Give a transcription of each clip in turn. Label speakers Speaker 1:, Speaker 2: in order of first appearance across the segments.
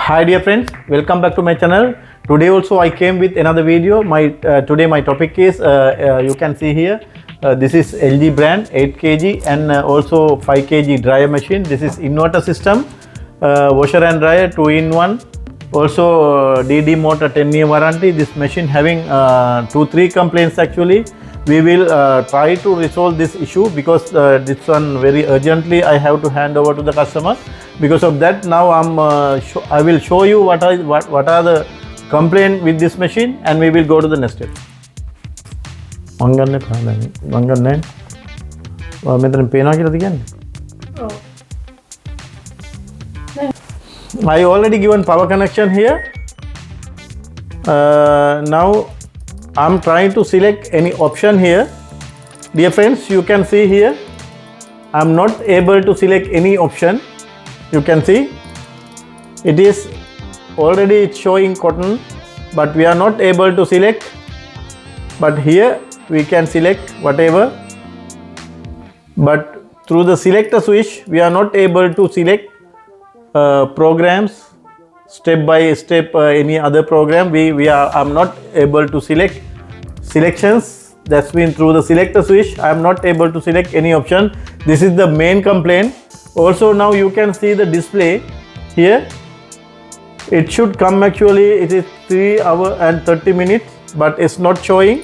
Speaker 1: Hi dear friends, welcome back to my channel. Today also I came with another video. Today my topic is you can see here this is LG brand 8 kg and also 5 kg dryer machine. This is inverter system, washer and dryer 2-in-1, also DD motor 10-year warranty. This machine having 2-3 complaints actually. We will try to resolve this issue because this one very urgently I have to hand over to the customer. Because of that, now I will show you what are the complaint with this machine, and we will go to the next step. I already given power connection here. Now I'm trying to select any option here. Dear friends, you can see here I'm not able to select any option. You can see it is already showing cotton, but we are not able to select. But here we can select whatever, but through the selector switch we are not able to select programs step by step, any other program. I'm not able to select selections. That's mean through the selector switch I am not able to select any option. This is the main complaint. Also now you can see the display here. It should come actually, it is 3 hours and 30 minutes, but it's not showing.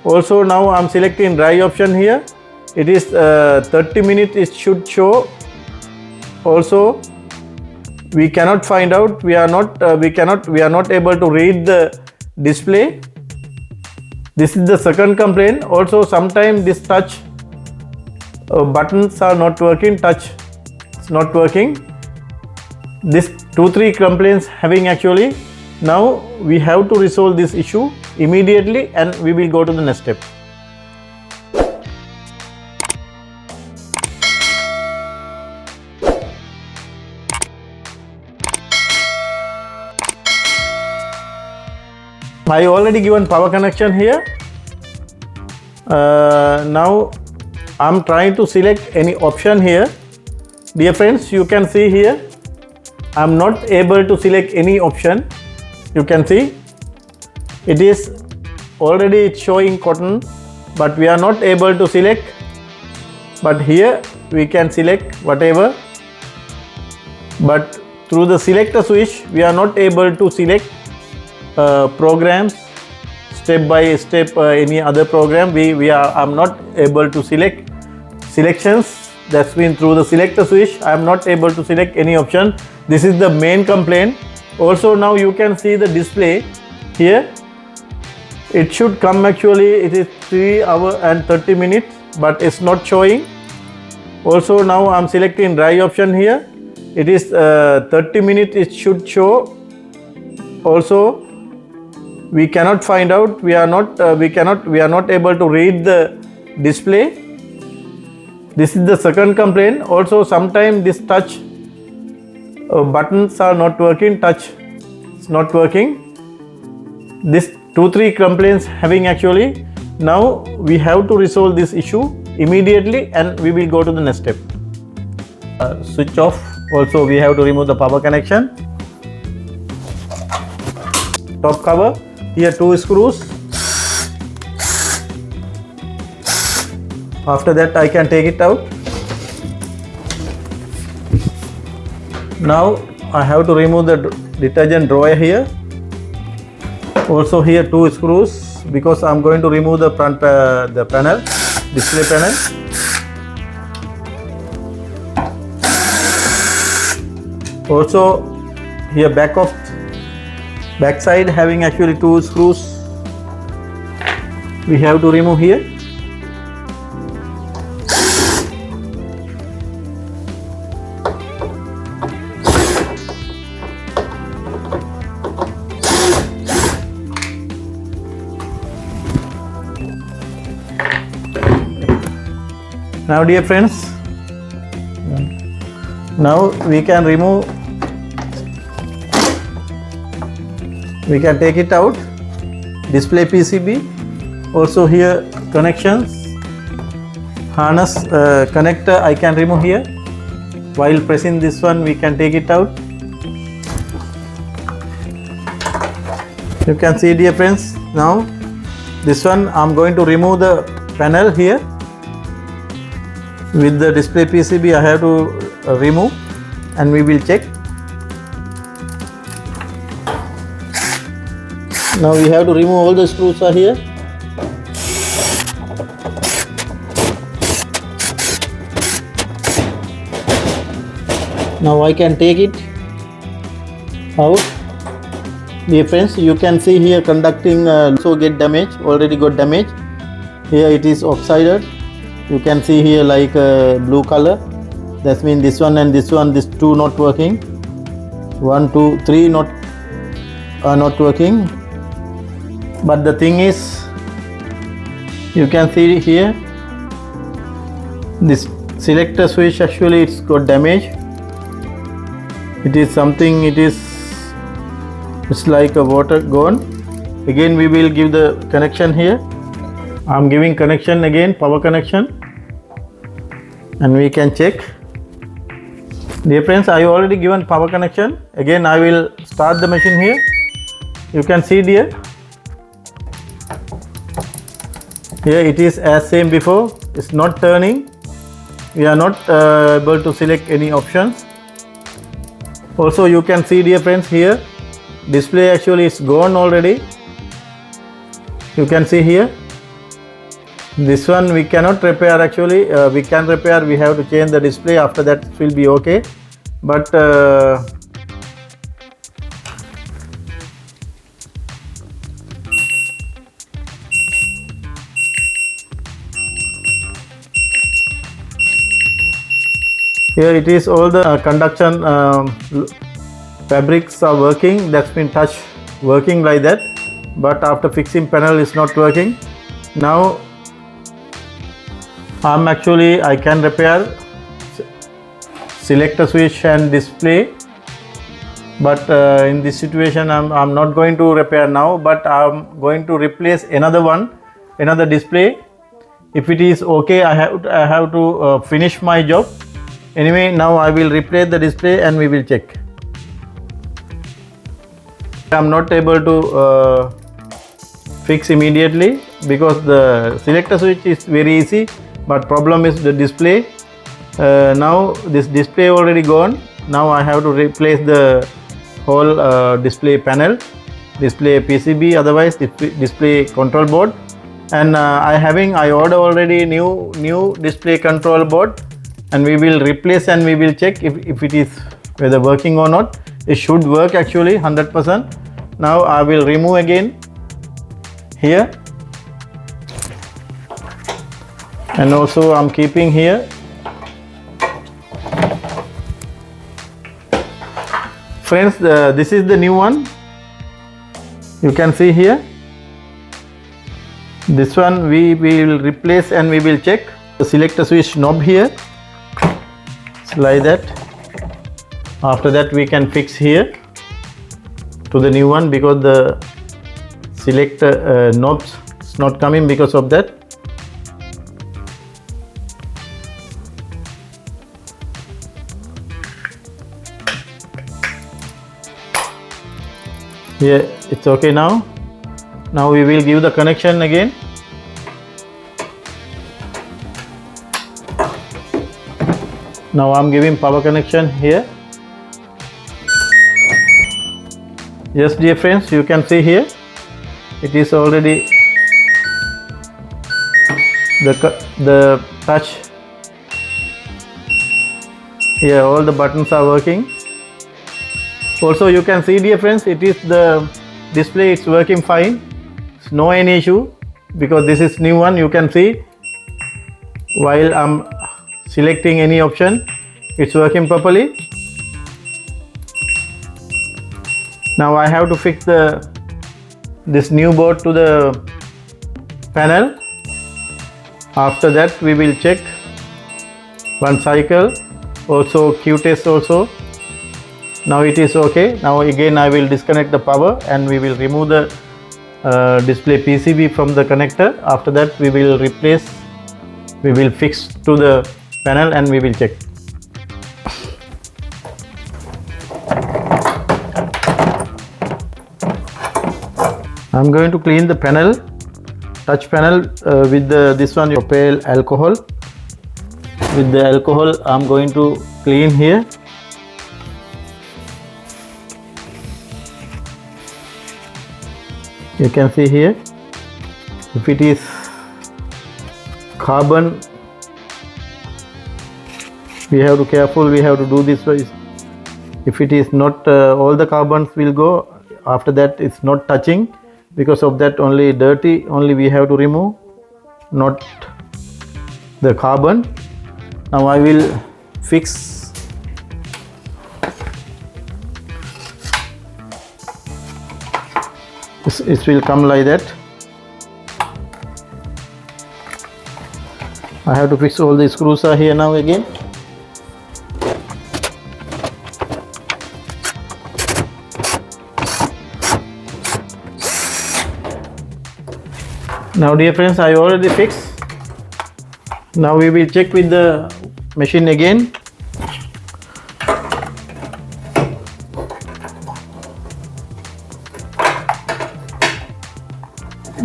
Speaker 1: Also now I'm selecting dry option here. It is 30 minutes it should show. Also we cannot find out, we are not able to read the display. This is the second complaint. Also sometimes this touch buttons are not working, touch is not working. This 2-3 complaints having actually. Now we have to resolve this issue immediately and we will go to the next step. I already given power connection here. Now I'm trying to select any option here. Dear friends, you can see here I'm not able to select any option. You can see it is already showing cotton, but we are not able to select. But here we can select whatever, but through the selector switch we are not able to select programs step by step, any other program. I'm not able to select selections. That's mean through the selector switch I am not able to select any option. This is the main complaint. Also now you can see the display here. It should come actually, it is 3 hours and 30 minutes, but it's not showing. Also now I'm selecting dry option here. It is 30 minutes it should show. Also we cannot find out, we are not able to read the display. This is the second complaint. Also sometimes this touch buttons are not working, touch is not working. This 2-3 complaints having actually. Now we have to resolve this issue immediately and we will go to the next step. Switch off. Also we have to remove the power connection. Top cover. Here 2 screws. After that I can take it out. Now I have to remove the detergent drawer here. Also here 2 screws because I'm going to remove the front the panel, display panel. Also here back side having actually 2 screws we have to remove here. Now dear friends, now we can take it out. Display PCB. Also here connections, harness connector I can remove here. While pressing this one we can take it out. You can see, dear friends, now this one I'm going to remove the panel here. With the display PCB I have to remove, and we will check. Now we have to remove all the screws are here. Now I can take it out. Dear friends, you can see here conducting also get damaged, already got damaged. Here it is oxided. You can see here like blue color. That means this one and this one, these two not working. 1, 2, 3 not working. But the thing is, you can see here, this selector switch actually it's got damage. It is something, it's like a water gone. Again we will give the connection here. I'm giving connection again, power connection, and we can check. Dear friends, I already given power connection. Again I will start the machine here. You can see dear, here it is as same before. It's not turning. We are not able to select any options. Also you can see, dear friends, here display actually is gone already. You can see here, this one we cannot repair actually. We can repair, we have to change the display, after that it will be okay. But here it is all the conduction fabrics are working. That's been touch working like that. But after fixing panel is not working. Now I can repair selector switch and display, but in this situation I'm not going to repair now, but I'm going to replace another display. If it is okay, I have to finish my job. Anyway, now I will replace the display and we will check. I'm not able to fix immediately because the selector switch is very easy, but problem is the display. Now this display already gone. Now I have to replace the whole display panel, display PCB, otherwise display control board. And I order already new display control board, and we will replace and we will check if it is whether working or not. It should work actually 100%. Now I will remove again here, and also I'm keeping here. Friends, this is the new one. You can see here. This one we will replace and we will check. The selector switch knob here, like that. After that we can fix here to the new one, because the selector knobs is not coming because of that. Here it's okay now. Now we will give the connection again. Now I'm giving power connection here. Yes, dear friends, you can see here it is already the touch. Here all the buttons are working. Also you can see, dear friends, it is the display, it's working fine. It's no any issue because this is new one. You can see while I'm selecting any option, it's working properly. Now I have to fix this new board to the panel. After that we will check one cycle, also Q test also. Now it is okay. Now again I will disconnect the power and we will remove the display PCB from the connector. After that we will fix to the panel and we will check. I'm going to clean the panel, touch panel with this one pale alcohol. With the alcohol I'm going to clean here. You can see here, if it is carbon, we have to careful, we have to do this way. If it is not, all the carbons will go, after that it's not touching, because of that only dirty, only we have to remove, not the carbon. Now I will fix this. It will come like that. I have to fix all the screws are here now again. Now dear friends, I already fixed. Now we will check with the machine again.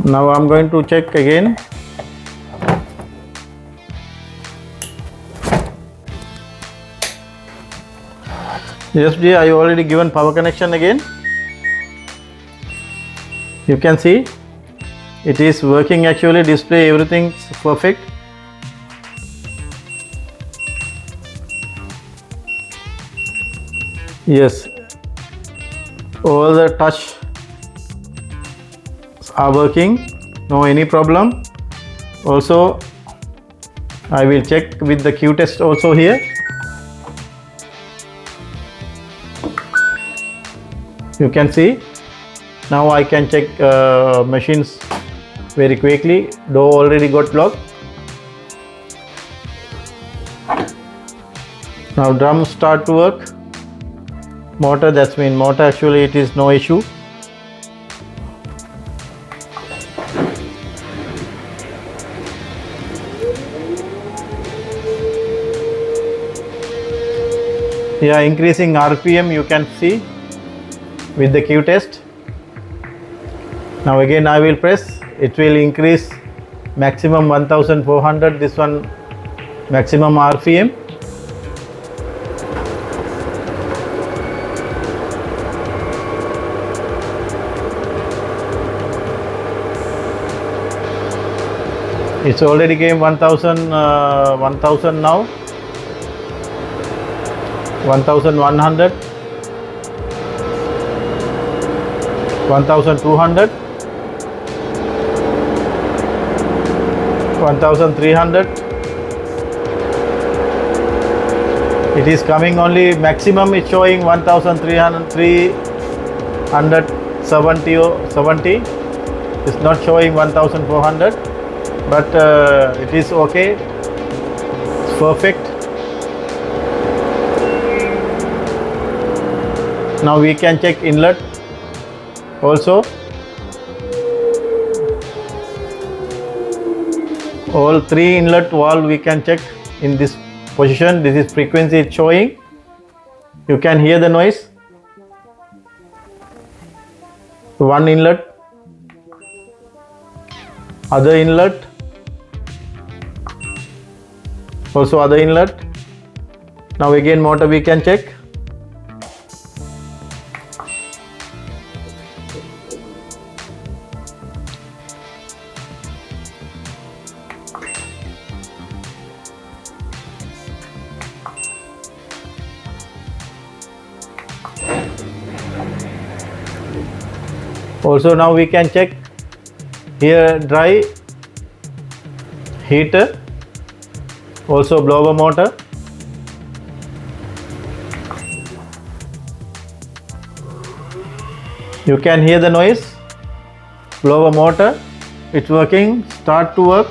Speaker 1: Now I'm going to check again. Yes dear, I already given power connection again. You can see it is working actually, display everything perfect. Yes, all the touch are working, no any problem. Also I will check with the Q test also here. You can see now I can check machines very quickly. Door already got locked. Now drum start to work. Motor, that's mean motor actually it is no issue. Yeah, increasing RPM you can see with the Q test. Now again I will press, it will increase maximum 1400, this one maximum RPM. It's already came 1000 now, 1100, 1200, 1300. It is coming only maximum, it's showing 1370. It's not showing 1400, but it is okay, it's perfect. Now we can check inlet also. All three inlet valve we can check in this position. This is frequency it's showing. You can hear the noise. One inlet, other inlet, also other inlet. Now again motor we can check. Also now we can check here dry, heater, also blower motor. You can hear the noise. Blower motor, it's working, start to work.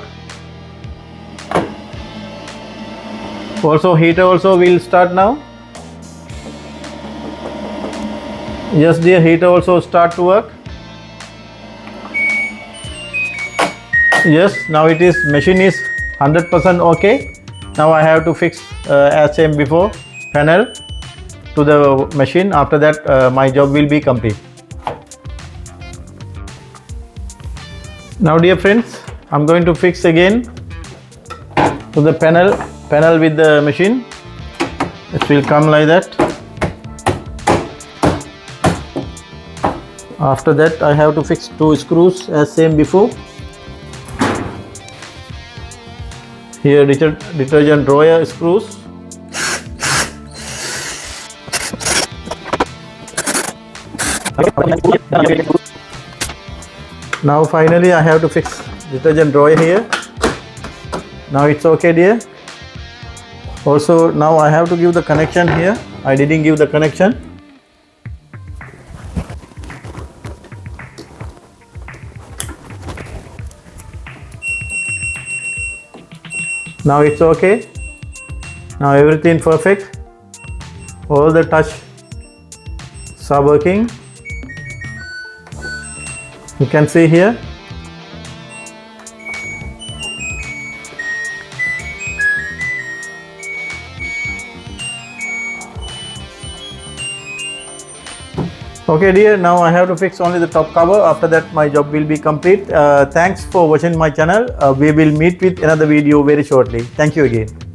Speaker 1: Also heater also will start now. Yes dear, heater also start to work. Yes, now it is, machine is 100% okay. Now I have to fix as same before panel to the machine. After that my job will be complete. Now dear friends, I'm going to fix again to the panel with the machine. It will come like that. After that I have to fix 2 screws as same before. Here detergent drawer screws. Now finally I have to fix detergent drawer here. Now it's okay dear. Also now I have to give the connection here. I didn't give the connection. Now it's okay. Now everything perfect. All the touch are working. You can see here. Okay dear, now I have to fix only the top cover. After that my job will be complete. Thanks for watching my channel. We will meet with another video very shortly. Thank you again.